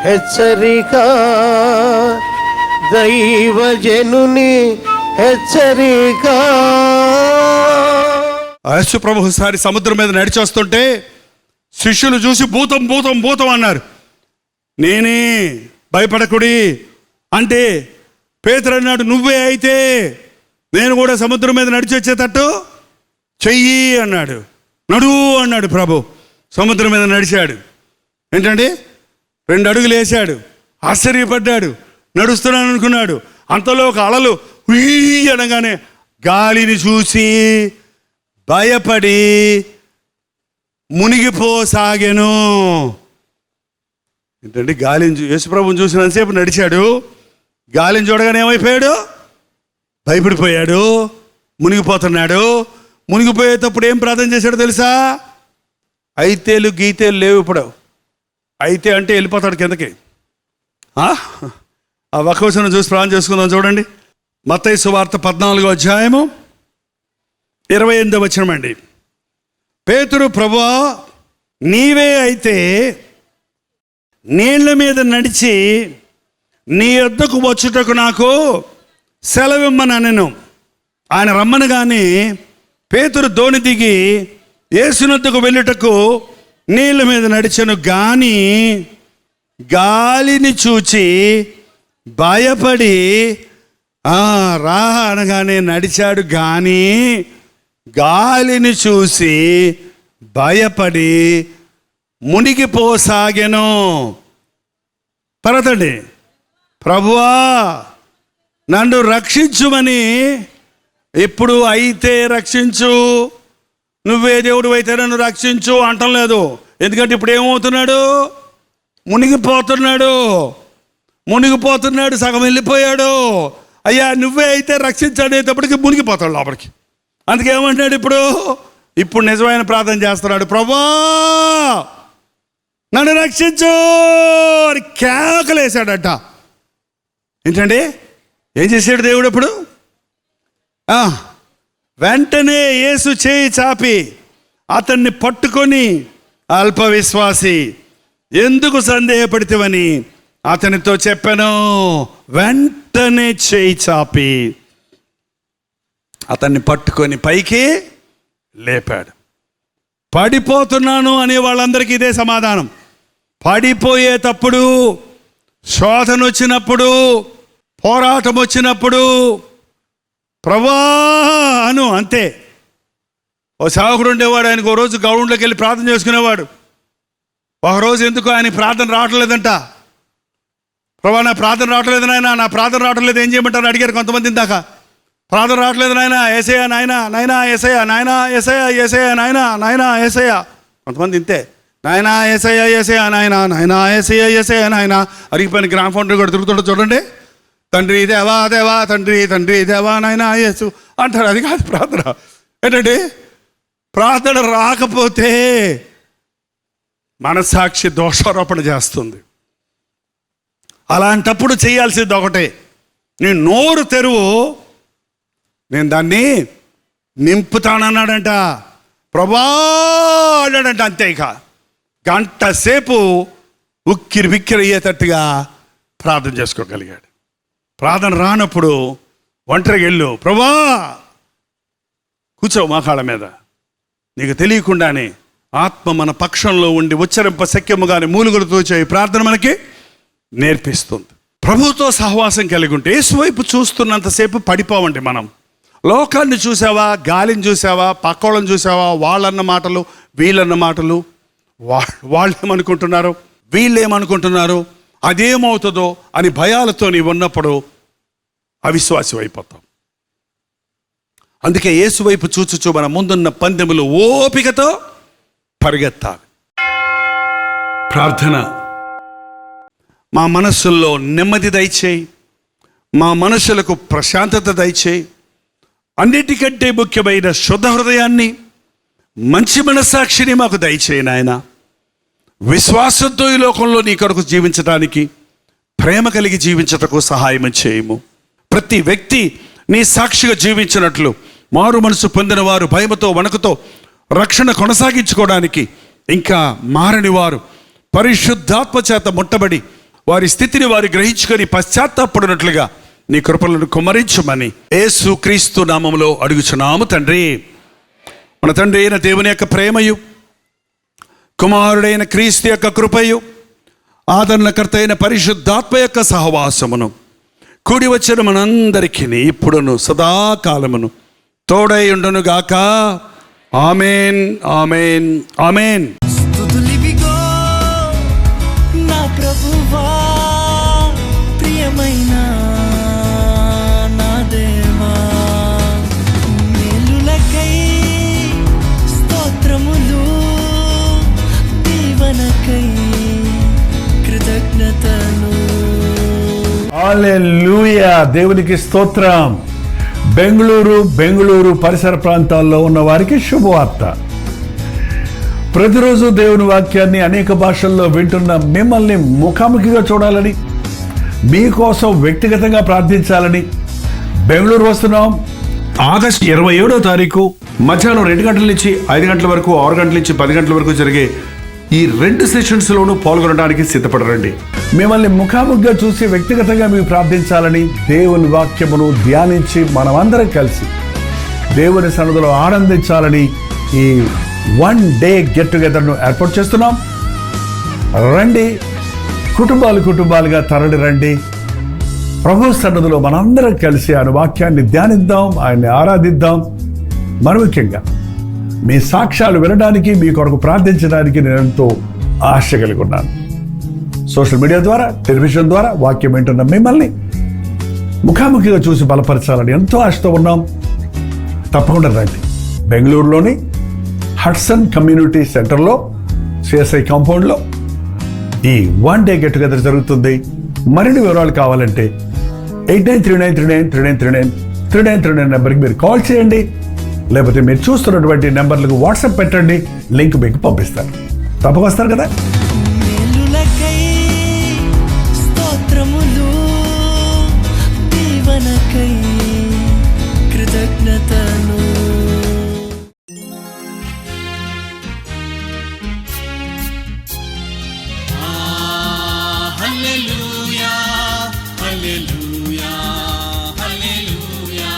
హెచ్చరిక, దైవజనుని హెచ్చరిక. యేసు ప్రభు ఒకసారి సముద్రం మీద నడిచొస్తుంటే శిష్యులు చూసి భూతం భూతం భూతం అన్నారు. నేనే, భయపడకుడి అంటే పేతురు అన్నాడు, నువ్వే అయితే నేను కూడా సముద్రం మీద నడిచి వచ్చేటట్టు చెయ్యి అన్నాడు. నడువు అన్నాడు ప్రభు. సముద్రం మీద నడిచాడు. ఏంటండి 2 అడుగులు వేశాడు. ఆశ్చర్యపడ్డాడు. నడుస్తున్నాను అనుకున్నాడు. అంతలో ఒక అలలు ఉయ్ అనగానే గాలిని చూసి భయపడి మునిగిపోసాగెను. ఏంటంటే గాలిని యేసుప్రభుని చూసినంతసేపు నడిచాడు. గాలిని చూడగానే ఏమైపోయాడు? భయపడిపోయాడు, మునిగిపోతున్నాడు. మునిగిపోయేటప్పుడు ఏం ప్రార్థన చేశాడో తెలుసా? అయితేలు గీతేలు లేవు ఇప్పుడు. అయితే అంటే వెళ్ళిపోతాడు కిందకి. ఆ వచనం చూసి ప్రార్థన చేసుకుందాం. చూడండి, మత్తయి సువార్త 14వ అధ్యాయము 28వ వచనం అండి. పేతురు, ప్రభువా నీవే అయితే నీళ్ల మీద నడిచి నీ వద్దకు వచ్చుటకు నాకు సెలవిమ్మని అనెను. ఆయన రమ్మనగానే పేతురు దోణి దిగి యేసునొద్దకు వెళ్ళుటకు నీళ్ళ మీద నడిచెను. గాని గాలిని చూచి భయపడి రా అనగానే నడిచాడు. కానీ గాలిని చూసి భయపడి మునిగిపోసాగెను. పరతండి, ప్రభువా నన్ను రక్షించుమని ఇప్పుడు అయితే రక్షించు, నువ్వే దేవుడు అయితే నన్ను రక్షించు అంటం లేదు. ఎందుకంటే ఇప్పుడు ఏమవుతున్నాడు? మునిగిపోతున్నాడు, సగం వెళ్ళిపోయాడు. అయ్యా నువ్వే అయితే రక్షించనేటప్పటికి మునిగిపోతాడు లోపలికి. అందుకేమంటున్నాడు? ఇప్పుడు నిజమైన ప్రార్థన చేస్తున్నాడు. ప్రభువా నన్ను రక్షించు అని కేకలేశాడట. ఏంటండి ఏం చేశాడు దేవుడు? ఇప్పుడు వెంటనే యేసు చేయి చాపి అతన్ని పట్టుకొని, అల్ప విశ్వాసి ఎందుకు సందేహపడితేవని అతనితో చెప్పాను. వెంటనే చేయి చాపి అతన్ని పట్టుకొని పైకి లేపాడు. పడిపోతున్నాను అనే వాళ్ళందరికీ ఇదే సమాధానం. పడిపోయేటప్పుడు, శోధన వచ్చినప్పుడు, పోరాటం వచ్చినప్పుడు ప్రభువా అను అంతే. ఓ సేవకుడు ఉండేవాడు. ఆయనకు ఓ రోజు గ్రౌండ్లోకి వెళ్ళి ప్రార్థన చేసుకునేవాడు. ఒకరోజు ఎందుకు ఆయన ప్రార్థన రావట్లేదంట. ప్రభువా నా ప్రార్థన రావట్లేదు నాయన, నా ప్రార్థన రావట్లేదు, ఏం చేయమంటారు అడిగారు కొంతమంది. దాకా ప్రార్థన రావట్లేదు నాయన, ఏసయ్యా నాయన, నాయనా ఏసయ్యా, నాయనా ఏసయ్యా, ఏసయ్యా నాయన, నాయనా ఏసయ్యా. కొంతమంది ఇంతే, నాయనా ఏసయ్యా, ఏసయ్యా నాయన, నాయనా ఏసయ్యా, ఏసయ్యా నాయన. అరిగిపోయిన గ్రామ్ ఫౌండర్ కూడా తిరుగుతుంటే చూడండి, తండ్రి దేవా దేవా, తండ్రి తండ్రి దేవా నాయనా యేసు అంటారు. అది కాదు ప్రార్థన. ఏంటంటే ప్రార్థన రాకపోతే మనసాక్షి దోషారోపణ చేస్తుంది. అలాంటప్పుడు చేయాల్సింది ఒకటే, నేను నోరు తెరువు, నేను దాన్ని నింపుతానన్నాడంట. ప్రభా అన్నాడంట. అంతే. ఇక గంట సేపు ఉక్కిరి బిక్కిరి అయ్యేటట్టుగా ప్రార్థన చేసుకోగలిగాడు. ప్రార్థన రానప్పుడు ఒంటరికి వెళ్ళు, ప్రభా కూర్చో మోకాళ్ళ మీద. నీకు తెలియకుండానే ఆత్మ మన పక్షంలో ఉండి ఉచ్చరింప శక్యముగానే మూలుగులతో చేయి ప్రార్థన మనకి నేర్పిస్తుంది. ప్రభుతో సహవాసం కలిగి ఉంటే యేసు వైపు చూస్తున్నంతసేపు పడిపోవండి మనం. లోకాన్ని చూసావా, గాలిని చూసావా, పక్కోళ్ళని చూసావా, వాళ్ళన్న మాటలు వీళ్ళన్న మాటలు, వాళ్ళు ఏమనుకుంటున్నారు, వీళ్ళు ఏమనుకుంటున్నారు, అదేమవుతుందో అని భయాలతో నీవు ఉన్నప్పుడు అవిశ్వాసం అయిపోతాం. అందుకే యేసు వైపు చూచుచూ మన ముందున్న పందెములు ఓపికతో పరిగెత్తాలి. ప్రార్థన మా మనస్సుల్లో నెమ్మది దయచేయి, మా మనసులకు ప్రశాంతత దయచేయి. అన్నిటికంటే ముఖ్యమైన శుద్ధ హృదయాన్ని, మంచి మనస్సాక్షిని మాకు దయచేయి నాయన. విశ్వాసంతో ఈ లోకంలో నీ కొరకు జీవించడానికి, ప్రేమ కలిగి జీవించటకు సహాయం చేయము. ప్రతి వ్యక్తి నీ సాక్షిగా జీవించినట్లు మారు మనసు పొందిన వారు భయముతో వణుకుతో రక్షణ కొనసాగించుకోవడానికి, ఇంకా మారని వారు పరిశుద్ధాత్మ చేత ముట్టబడి వారి స్థితిని వారు గ్రహించుకొని పశ్చాత్తాపడినట్లుగా నీ కృపలను కుమ్మరించమని యేసు క్రీస్తు నామములో అడుగుచున్నాము తండ్రి. మన తండ్రి అయిన దేవుని యొక్క ప్రేమయు, కుమారుడైన క్రీస్తు యొక్క కృపయు, ఆదరణకర్త అయిన పరిశుద్ధాత్మ యొక్క సహవాసమును కూడి వచ్చిన మనందరికీ ఇప్పుడును సదాకాలమును తోడై ఉండును గాక. ఆమేన్, ఆమేన్, ఆమేన్. స్తుతులివిగో నా ప్రభువా, ప్రియమైన నా దేవా, మేలులకై స్తోత్రములు, దీవెనకై కృతజ్ఞతలు. హల్లెలూయా, దేవునికి స్తోత్రం. బెంగళూరు పరిసర ప్రాంతాల్లో ఉన్న వారికి శుభవార్త. ప్రతిరోజు దేవుని వాక్యాన్ని అనేక భాషల్లో వింటున్న మిమ్మల్ని ముఖాముఖిగా చూడాలని, మీకోసం వ్యక్తిగతంగా ప్రార్థించాలని బెంగళూరు వస్తున్నాం. ఆగస్టు 27వ తారీఖు మధ్యాహ్నం 2 గంటల నుంచి 5 గంటల వరకు, 6 గంటల నుంచి 10 గంటల వరకు జరిగే ఈ 2 సెషన్స్లోనూ పాల్గొనడానికి సిద్ధపడరండి. మిమ్మల్ని ముఖాముఖిగా చూసి వ్యక్తిగతంగా మీకు ప్రార్థించాలని, దేవుని వాక్యమును ధ్యానించి మనమందరం కలిసి దేవుని సన్నిధిలో ఆనందించాలని ఈ 1 డే గెట్ టుగెదర్ను ఏర్పాటు చేస్తున్నాం. రండి, కుటుంబాలుగా తరలి రండి. ప్రభు సన్నిధిలో మనందరం కలిసి ఆయన వాక్యాన్ని ధ్యానిద్దాం, ఆయన్ని ఆరాధిద్దాం. మరి ముఖ్యంగా మీ సాక్ష్యాలు వినడానికి, మీ కొరకు ప్రార్థించడానికి నేను ఎంతో ఆశ కలిగి ఉన్నాను. సోషల్ మీడియా ద్వారా, టెలివిజన్ ద్వారా వాక్యం వింటున్న మిమ్మల్ని ముఖాముఖిగా చూసి బలపరచాలని ఎంతో ఆశతో ఉన్నాం. తప్పకుండా రండి. బెంగళూరులోని హడ్సన్ కమ్యూనిటీ సెంటర్లో, సిఎస్ఐ కాంపౌండ్లో ఈ 1 డే గెట్ టుగెదర్ జరుగుతుంది. మరిన్ని వివరాలు కావాలంటే 8939393939 నెంబర్కి మీరు కాల్ చేయండి, లేకపోతే మీరు చూస్తున్నటువంటి నెంబర్లకు వాట్సాప్ పెట్టండి, లింక్ మీకు పంపిస్తాను. తప్పక వస్తారు కదా. మేలులకై స్తోత్రములు, దీవెనకై కృతజ్ఞతలు. హల్లెలూయా, హల్లెలూయా, హల్లెలూయా,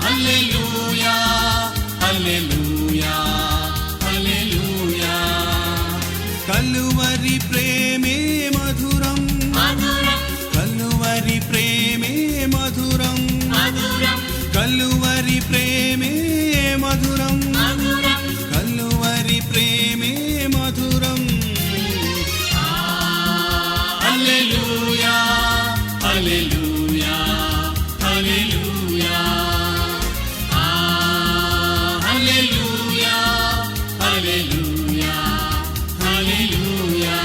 హల్లెలూయా, హల్లెలూయా, హల్లెలూయా. కలువరి ప్రేమే మధురం, కలువరి ప్రేమే మధురం, కలువరి ప్రేమే మధురం, కలువరి ప్రేమే మధురం. హల్లెలూయా, హల్లెలూయా, హల్లెలూయా, హల్లెలూయా, హల్లెలూయా, హల్లెలూయా.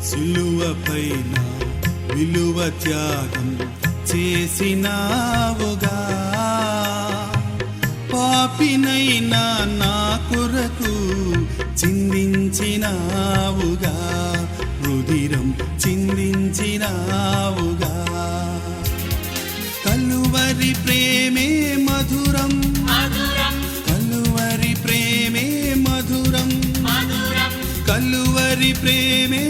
సిలువపైన విలువ త్యాగం చేసినావుగా, పాపినైనా నా కొరకు చిందించినావుగా, రుధిరం చిందించినావుగా. కలువరి ప్రేమే మధురం, కలువరి ప్రేమే మధురం, కలువరి ప్రేమే